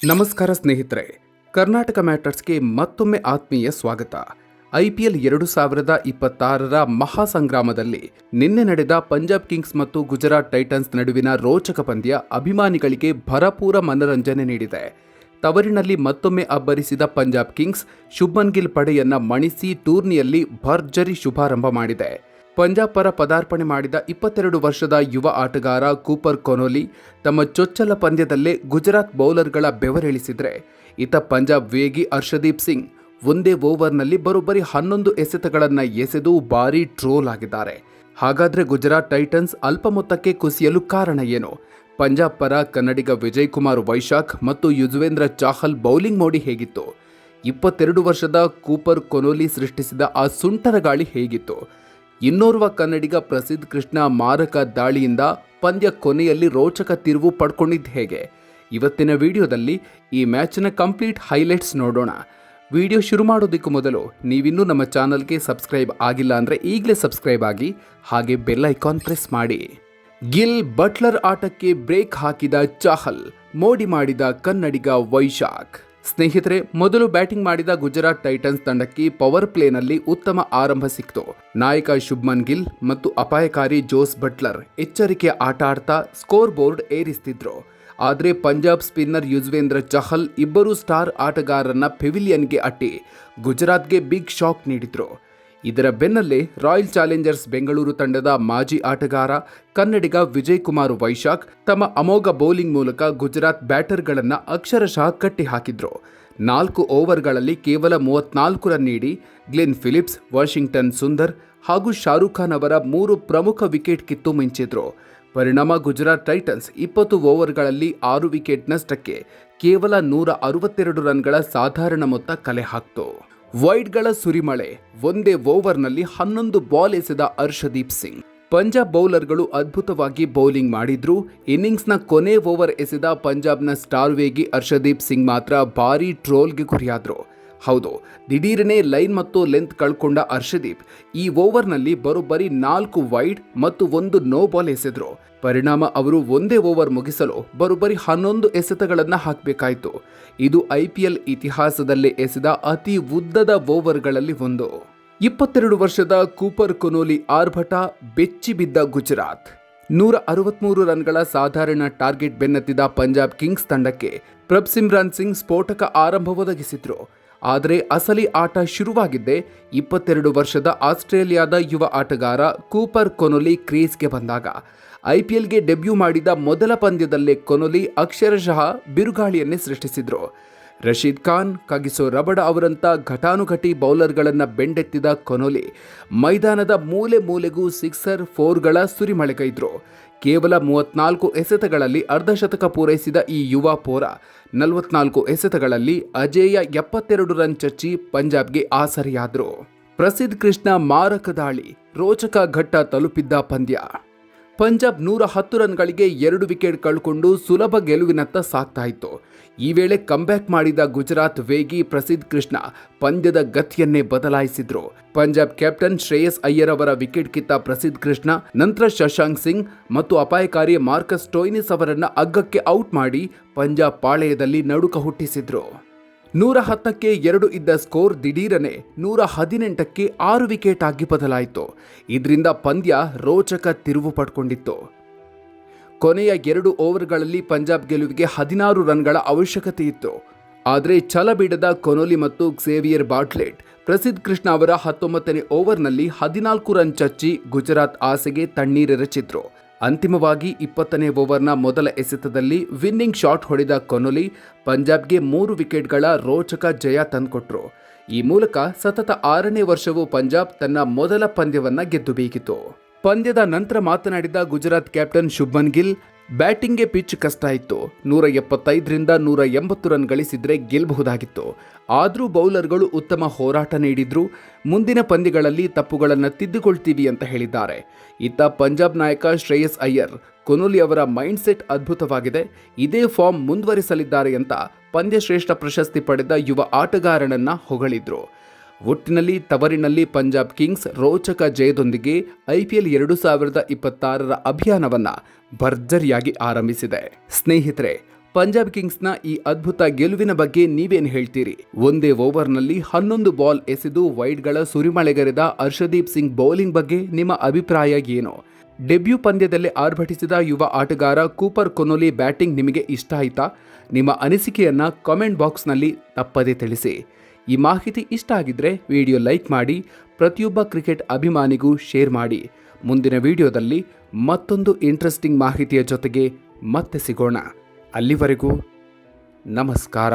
ನಮಸ್ಕಾರ ಸ್ನೇಹಿತರೆ, ಕರ್ನಾಟಕ ಮ್ಯಾಟರ್ಸ್ಗೆ ಮತ್ತೊಮ್ಮೆ ಆತ್ಮೀಯ ಸ್ವಾಗತ. ಐಪಿಎಲ್ 2026ರ ಮಹಾಸಂಗ್ರಾಮದಲ್ಲಿ ನಿನ್ನೆ ನಡೆದ ಪಂಜಾಬ್ ಕಿಂಗ್ಸ್ ಮತ್ತು ಗುಜರಾತ್ ಟೈಟನ್ಸ್ ನಡುವಿನ ರೋಚಕ ಪಂದ್ಯ ಅಭಿಮಾನಿಗಳಿಗೆ ಭರಪೂರ ಮನರಂಜನೆ ನೀಡಿದೆ. ತವರಿನಲ್ಲಿ ಮತ್ತೊಮ್ಮೆ ಅಬ್ಬರಿಸಿದ ಪಂಜಾಬ್ ಕಿಂಗ್ಸ್ ಶುಭ್ಮನ್ ಗಿಲ್ ಪಡೆಯನ್ನ ಮಣಿಸಿ ಟೂರ್ನಿಯಲ್ಲಿ ಭರ್ಜರಿ ಶುಭಾರಂಭ ಮಾಡಿದೆ. ಪಂಜಾಬ್ ಪರ ಪದಾರ್ಪಣೆ ಮಾಡಿದ 22 ವರ್ಷದ ಯುವ ಆಟಗಾರ ಕೂಪರ್ ಕೊನೋಲಿ ತಮ್ಮ ಚೊಚ್ಚಲ ಪಂದ್ಯದಲ್ಲೇ ಗುಜರಾತ್ ಬೌಲರ್ಗಳ ಬೆವರಿಳಿಸಿದ್ರೆ, ಇತ್ತ ಪಂಜಾಬ್ ವೇಗಿ ಹರ್ಷದೀಪ್ ಸಿಂಗ್ ಒಂದೇ ಓವರ್ನಲ್ಲಿ ಬರೋಬ್ಬರಿ 11 ಎಸೆತಗಳನ್ನು ಎಸೆದು ಭಾರೀ ಟ್ರೋಲ್ ಆಗಿದ್ದಾರೆ. ಹಾಗಾದ್ರೆ ಗುಜರಾತ್ ಟೈಟನ್ಸ್ ಅಲ್ಪ ಮೊತ್ತಕ್ಕೆ ಕುಸಿಯಲು ಕಾರಣ ಏನು? ಪಂಜಾಬ್ ಪರ ಕನ್ನಡಿಗ ವಿಜಯ್ ಕುಮಾರ್ ವೈಶಾಖ್ ಮತ್ತು ಯುಜ್ವೇಂದ್ರ ಚಾಹಲ್ ಬೌಲಿಂಗ್ ಮೋಡಿ ಹೇಗಿತ್ತು? 22 ವರ್ಷದ ಕೂಪರ್ ಕೊನೋಲಿ ಸೃಷ್ಟಿಸಿದ ಆ ಸುಂಟರ ಗಾಳಿ ಹೇಗಿತ್ತು? ಇನ್ನೋರ್ವ ಕನ್ನಡಿಗ ಪ್ರಸಿದ್ಧ ಕೃಷ್ಣ ಮಾರಕ ದಾಳಿಯಿಂದ ಪಂದ್ಯ ಕೊನೆಯಲ್ಲಿ ರೋಚಕ ತಿರುವು ಪಡ್ಕೊಂಡಿದ್ದು ಹೇಗೆ? ಇವತ್ತಿನ ವಿಡಿಯೋದಲ್ಲಿ ಈ ಮ್ಯಾಚ್ನ ಕಂಪ್ಲೀಟ್ ಹೈಲೈಟ್ಸ್ ನೋಡೋಣ. ವಿಡಿಯೋ ಶುರು ಮಾಡೋದಕ್ಕೂ ಮೊದಲು ನೀವಿನ್ನೂ ನಮ್ಮ ಚಾನಲ್ಗೆ ಸಬ್ಸ್ಕ್ರೈಬ್ ಆಗಿಲ್ಲ ಅಂದರೆ ಈಗಲೇ ಸಬ್ಸ್ಕ್ರೈಬ್ ಆಗಿ, ಹಾಗೆ ಬೆಲ್ ಐಕಾನ್ ಪ್ರೆಸ್ ಮಾಡಿ. ಗಿಲ್ ಬಟ್ಲರ್ ಆಟಕ್ಕೆ ಬ್ರೇಕ್ ಹಾಕಿದ ಚಾಹಲ್, ಮೋಡಿ ಮಾಡಿದ ಕನ್ನಡಿಗ ವೈಶಾಖ್. ಸ್ನೇಹಿತರೆ, ಮೊದಲು ಬ್ಯಾಟಿಂಗ್ ಮಾಡಿದ ಗುಜರಾತ್ ಟೈಟನ್ಸ್ ತಂಡಕ್ಕೆ ಪವರ್ ಪ್ಲೇನಲ್ಲಿ ಉತ್ತಮ ಆರಂಭ ಸಿಕ್ತು. ನಾಯಕ ಶುಭ್ಮನ್ ಗಿಲ್ ಮತ್ತು ಅಪಾಯಕಾರಿ ಜೋಸ್ ಬಟ್ಲರ್ ಎಚ್ಚರಿಕೆಯ ಆಟ ಆಡ್ತಾ ಸ್ಕೋರ್ ಬೋರ್ಡ್ ಏರಿಸ್ತಿದ್ರು. ಆದರೆ ಪಂಜಾಬ್ ಸ್ಪಿನ್ನರ್ ಯುಜ್ವೇಂದ್ರ ಚಹಲ್ ಇಬ್ಬರು ಸ್ಟಾರ್ ಆಟಗಾರರನ್ನ ಪೆವಿಲಿಯನ್ಗೆ ಅಟ್ಟಿ ಗುಜರಾತ್ಗೆ ಬಿಗ್ ಶಾಕ್ ನೀಡಿದ್ರು. ಇದರ ಬೆನ್ನಲ್ಲೇ ರಾಯಲ್ ಚಾಲೆಂಜರ್ಸ್ ಬೆಂಗಳೂರು ತಂಡದ ಮಾಜಿ ಆಟಗಾರ ಕನ್ನಡಿಗ ವಿಜಯ್ ಕುಮಾರ್ ವೈಶಾಖ್ ತಮ್ಮ ಅಮೋಘ ಬೌಲಿಂಗ್ ಮೂಲಕ ಗುಜರಾತ್ ಬ್ಯಾಟರ್ಗಳನ್ನು ಅಕ್ಷರಶಃ ಕಟ್ಟಿಹಾಕಿದ್ರು. 4 ಓವರ್ಗಳಲ್ಲಿ ಕೇವಲ 34 ರನ್ ನೀಡಿ ಗ್ಲೆನ್ ಫಿಲಿಪ್ಸ್, ವಾಷಿಂಗ್ಟನ್ ಸುಂದರ್ ಹಾಗೂ ಶಾರುಖ್ ಖಾನ್ ಅವರ 3 ಪ್ರಮುಖ ವಿಕೆಟ್ ಕಿತ್ತು ಮಿಂಚಿದ್ರು. ಪರಿಣಾಮ ಗುಜರಾತ್ ಟೈಟನ್ಸ್ 20 ಓವರ್ಗಳಲ್ಲಿ 6 ವಿಕೆಟ್ ನಷ್ಟಕ್ಕೆ ಕೇವಲ 162 ರನ್ಗಳ ಸಾಧಾರಣ ಮೊತ್ತ ಕಲೆ ಹಾಕ್ತು. ವೈಡ್ಗಳ ಸುರಿಮಳೆ, ಒಂದೇ ಓವರ್ನಲ್ಲಿ 11 ಬಾಲ್ ಎಸೆದ ಹರ್ಷದೀಪ್ ಸಿಂಗ್. ಪಂಜಾಬ್ ಬೌಲರ್ಗಳು ಅದ್ಭುತವಾಗಿ ಬೌಲಿಂಗ್ ಮಾಡಿದ್ರು. ಇನ್ನಿಂಗ್ಸ್ನ ಕೊನೆ ಓವರ್ ಎಸೆದ ಪಂಜಾಬ್ನ ಸ್ಟಾರ್ ವೇಗಿ ಹರ್ಷದೀಪ್ ಸಿಂಗ್ ಮಾತ್ರ ಭಾರೀ ಟ್ರೋಲ್ಗೆ ಗುರಿಯಾದ್ರು. ಹೌದು, ದಿಢೀರನೆ ಲೈನ್ ಮತ್ತು ಲೆಂತ್ ಕಳ್ಕೊಂಡ ಹರ್ಷದೀಪ್ ಈ ಓವರ್ನಲ್ಲಿ ಬರೋಬ್ಬರಿ 4 ವೈಡ್ ಮತ್ತು 1 ನೋ ಬಾಲ್ ಎಸೆದ್ರು. ಪರಿಣಾಮ ಅವರು ಒಂದೇ ಓವರ್ ಮುಗಿಸಲು ಬರೋಬ್ಬರಿ 11 ಎಸೆತಗಳನ್ನು ಹಾಕಬೇಕಾಯಿತು. ಇದು ಐಪಿಎಲ್ ಇತಿಹಾಸದಲ್ಲೇ ಎಸೆದ ಅತಿ ಉದ್ದದ ಓವರ್ಗಳಲ್ಲಿ ಒಂದು. 22 ವರ್ಷದ ಕೂಪರ್ ಕೊನೋಲಿ ಆರ್ಭಟ ಬೆಚ್ಚಿ ಬಿದ್ದ ಗುಜರಾತ್. 163 ರನ್ಗಳ ಸಾಧಾರಣ ಟಾರ್ಗೆಟ್ ಬೆನ್ನತ್ತಿದ ಪಂಜಾಬ್ ಕಿಂಗ್ಸ್ ತಂಡಕ್ಕೆ ಪ್ರಭ್ಸಿಮ್ರನ್ ಸಿಂಗ್ ಸ್ಫೋಟಕ ಆರಂಭ ಒದಗಿಸಿದ್ರು. ಆದರೆ ಅಸಲಿ ಆಟ ಶುರುವಾಗಿದ್ದೇ 22 ವರ್ಷದ ಆಸ್ಟ್ರೇಲಿಯಾದ ಯುವ ಆಟಗಾರ ಕೂಪರ್ ಕೊನೋಲಿ ಕ್ರೀಸ್ಗೆ ಬಂದಾಗ. ಐಪಿಎಲ್ಗೆ ಡೆಬ್ಯೂ ಮಾಡಿದ ಮೊದಲ ಪಂದ್ಯದಲ್ಲೇ ಕೊನೋಲಿ ಅಕ್ಷರಶಃ ಬಿರುಗಾಳಿಯನ್ನೇ ಸೃಷ್ಟಿಸಿದ್ರು. ರಶೀದ್ ಖಾನ್, ಕಗಿಸೋ ರಬಡ ಅವರಂಥ ಘಟಾನುಘಟಿ ಬೌಲರ್ಗಳನ್ನು ಬೆಂಡೆತ್ತಿದ ಕೊನೋಲಿ ಮೈದಾನದ ಮೂಲೆ ಮೂಲೆಗೂ 6-4ಗಳ ಸುರಿಮಳೆಗೈದ್ರು. ಕೇವಲ 34 ಎಸೆತಗಳಲ್ಲಿ ಅರ್ಧಶತಕ ಪೂರೈಸಿದ ಈ ಯುವ ಪೋರ 44 ಎಸೆತಗಳಲ್ಲಿ ಅಜೇಯ 72 ರನ್ ಚಚ್ಚಿ ಪಂಜಾಬ್ಗೆ ಆಸರೆಯಾದ್ರು. ಪ್ರಸಿದ್ಧ ಕೃಷ್ಣ ಮಾರಕ ದಾಳಿ, ರೋಚಕ ಘಟ್ಟ ತಲುಪಿದ್ದ ಪಂದ್ಯ. ಪಂಜಾಬ್ 110 ರನ್ಗಳಿಗೆ 2 ವಿಕೆಟ್ ಕಳ್ಕೊಂಡು ಸುಲಭ ಗೆಲುವಿನತ್ತ ಸಾಗ್ತಾ ಇತ್ತು. ಈ ವೇಳೆ ಕಂಬ್ಯಾಕ್ ಮಾಡಿದ ಗುಜರಾತ್ ವೇಗಿ ಪ್ರಸಿದ್ಧ ಕೃಷ್ಣ ಪಂದ್ಯದ ಗತಿಯನ್ನೇ ಬದಲಾಯಿಸಿದ್ರು. ಪಂಜಾಬ್ ಕ್ಯಾಪ್ಟನ್ ಶ್ರೇಯಸ್ ಅಯ್ಯರ್ ಅವರ ವಿಕೆಟ್ ಕಿತ್ತ ಪ್ರಸಿದ್ಧ ಕೃಷ್ಣ ನಂತರ ಶಶಾಂಕ್ ಸಿಂಗ್ ಮತ್ತು ಅಪಾಯಕಾರಿ ಮಾರ್ಕಸ್ ಸ್ಟೋಯ್ನಿಸ್ ಅವರನ್ನ ಅಗ್ಗಕ್ಕೆ ಔಟ್ ಮಾಡಿ ಪಂಜಾಬ್ ಪಾಳೆಯದಲ್ಲಿ ನಡುಕ ಹುಟ್ಟಿಸಿದ್ರು. 110ಕ್ಕೆ 2 ಇದ್ದ ಸ್ಕೋರ್ ದಿಢೀರನೆ 118ಕ್ಕೆ 6 ವಿಕೆಟ್ ಆಗಿ ಬದಲಾಯಿತು. ಇದರಿಂದ ಪಂದ್ಯ ರೋಚಕ ತಿರುವು ಪಡ್ಕೊಂಡಿತ್ತು. ಕೊನೆಯ 2 ಓವರ್ಗಳಲ್ಲಿ ಪಂಜಾಬ್ ಗೆಲುವಿಗೆ 16 ರನ್ಗಳ ಅವಶ್ಯಕತೆ ಇತ್ತು. ಆದರೆ ಛಲ ಬಿಡದ ಕೊನೋಲಿ ಮತ್ತು ಕ್ಸೇವಿಯರ್ ಬಾಟ್ಲೆಟ್ ಪ್ರಸಿದ್ಧ ಕೃಷ್ಣ ಅವರ 19ನೇ ಓವರ್ನಲ್ಲಿ 14 ರನ್ ಚಚ್ಚಿ ಗುಜರಾತ್ ಆಸೆಗೆ ತಣ್ಣೀರೆರಚಿದ್ರು. ಅಂತಿಮವಾಗಿ 20ನೇ ಓವರ್ನ ಮೊದಲ ಎಸೆತದಲ್ಲಿ ವಿನ್ನಿಂಗ್ ಶಾಟ್ ಹೊಡೆದ ಕೊನೋಲಿ ಪಂಜಾಬ್ಗೆ 3 ವಿಕೆಟ್ಗಳ ರೋಚಕ ಜಯ ತಂದುಕೊಟ್ರು. ಈ ಮೂಲಕ ಸತತ 6ನೇ ವರ್ಷವೂ ಪಂಜಾಬ್ ತನ್ನ ಮೊದಲ ಪಂದ್ಯವನ್ನ ಗೆದ್ದು ಬೀಗಿತು. ಪಂದ್ಯದ ನಂತರ ಮಾತನಾಡಿದ ಗುಜರಾತ್ ಕ್ಯಾಪ್ಟನ್ ಶುಭ್ಮನ್ ಗಿಲ್, ಬ್ಯಾಟಿಂಗ್ಗೆ ಪಿಚ್ ಕಷ್ಟ ಇತ್ತು. 175ರಿಂದ 180 ರನ್ ಗಳಿಸಿದ್ರೆ ಗೆಲ್ಲಬಹುದಾಗಿತ್ತು. ಆದರೂ ಬೌಲರ್ಗಳು ಉತ್ತಮ ಹೋರಾಟ ನೀಡಿದ್ರು. ಮುಂದಿನ ಪಂದ್ಯಗಳಲ್ಲಿ ತಪ್ಪುಗಳನ್ನು ತಿದ್ದುಕೊಳ್ತೀವಿ ಅಂತ ಹೇಳಿದ್ದಾರೆ. ಇತ್ತ ಪಂಜಾಬ್ ನಾಯಕ ಶ್ರೇಯಸ್ ಅಯ್ಯರ್, ಕೊನೋಲಿ ಅವರ ಮೈಂಡ್ ಸೆಟ್ ಅದ್ಭುತವಾಗಿದೆ, ಇದೇ ಫಾರ್ಮ್ ಮುಂದುವರಿಸಲಿದ್ದಾರೆ ಅಂತ ಪಂದ್ಯಶ್ರೇಷ್ಠ ಪ್ರಶಸ್ತಿ ಪಡೆದ ಯುವ ಆಟಗಾರನನ್ನ ಹೊಗಳಿದ್ರು. ಒಟ್ಟಿನಲ್ಲಿ ತವರಿನಲ್ಲಿ ಪಂಜಾಬ್ ಕಿಂಗ್ಸ್ ರೋಚಕ ಜಯದೊಂದಿಗೆ ಐಪಿಎಲ್ 2026ರ ಅಭಿಯಾನವನ್ನ ಭರ್ಜರಿಯಾಗಿ ಆರಂಭಿಸಿದೆ. ಸ್ನೇಹಿತರೆ, ಪಂಜಾಬ್ ಕಿಂಗ್ಸ್ನ ಈ ಅದ್ಭುತ ಗೆಲುವಿನ ಬಗ್ಗೆ ನೀವೇನು ಹೇಳ್ತೀರಿ? ಒಂದೇ ಓವರ್ನಲ್ಲಿ 11 ಬಾಲ್ ಎಸೆದು ವೈಡ್ಗಳ ಸುರಿಮಳೆಗರೆದ ಹರ್ಷದೀಪ್ ಸಿಂಗ್ ಬೌಲಿಂಗ್ ಬಗ್ಗೆ ನಿಮ್ಮ ಅಭಿಪ್ರಾಯ ಏನು? ಡೆಬ್ಯೂ ಪಂದ್ಯದಲ್ಲಿ ಆರ್ಭಟಿಸಿದ ಯುವ ಆಟಗಾರ ಕೂಪರ್ ಕೊನೊಲಿ ಬ್ಯಾಟಿಂಗ್ ನಿಮಗೆ ಇಷ್ಟ ಆಯ್ತಾ? ನಿಮ್ಮ ಅನಿಸಿಕೆಯನ್ನು ಕಾಮೆಂಟ್ ಬಾಕ್ಸ್ನಲ್ಲಿ ತಪ್ಪದೇ ತಿಳಿಸಿ. ಈ ಮಾಹಿತಿ ಇಷ್ಟ ಆಗಿದ್ರೆ ವಿಡಿಯೋ ಲೈಕ್ ಮಾಡಿ, ಪ್ರತಿಯೊಬ್ಬ ಕ್ರಿಕೆಟ್ ಅಭಿಮಾನಿಗೂ ಶೇರ್ ಮಾಡಿ. ಮುಂದಿನ ವಿಡಿಯೋದಲ್ಲಿ ಮತ್ತೊಂದು ಇಂಟ್ರೆಸ್ಟಿಂಗ್ ಮಾಹಿತಿಯ ಜೊತೆಗೆ ಮತ್ತೆ ಸಿಗೋಣ. ಅಲ್ಲಿವರೆಗೂ ನಮಸ್ಕಾರ.